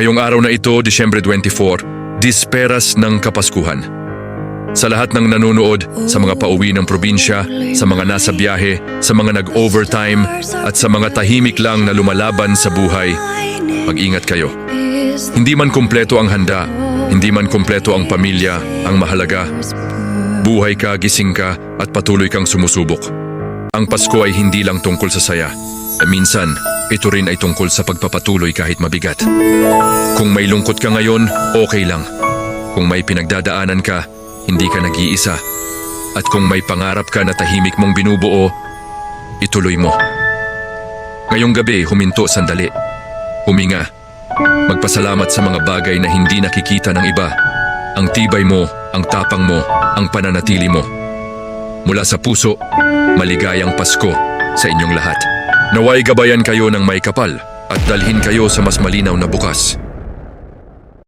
Ngayong araw na ito, Disyembre 24, disperas ng Kapaskuhan. Sa lahat ng nanonood, sa mga pauwi ng probinsya, sa mga nasa biyahe, sa mga nag-overtime, at sa mga tahimik lang na lumalaban sa buhay, mag-ingat kayo. Hindi man kumpleto ang handa, hindi man kumpleto ang pamilya, ang mahalaga. Buhay ka, gising ka, at patuloy kang sumusubok. Ang Pasko ay hindi lang tungkol sa saya. Minsan, ito rin ay tungkol sa pagpapatuloy kahit mabigat. Kung may lungkot ka ngayon, okay lang. Kung may pinagdadaanan ka, hindi ka nag-iisa. At kung may pangarap ka na tahimik mong binubuo, ituloy mo. Ngayong gabi, huminto sandali. Huminga. Magpasalamat sa mga bagay na hindi nakikita ng iba. Ang tibay mo, ang tapang mo, ang pananatili mo. Mula sa puso, maligayang Pasko sa inyong lahat. Naway gabayan kayo ng may kapal at dalhin kayo sa mas malinaw na bukas.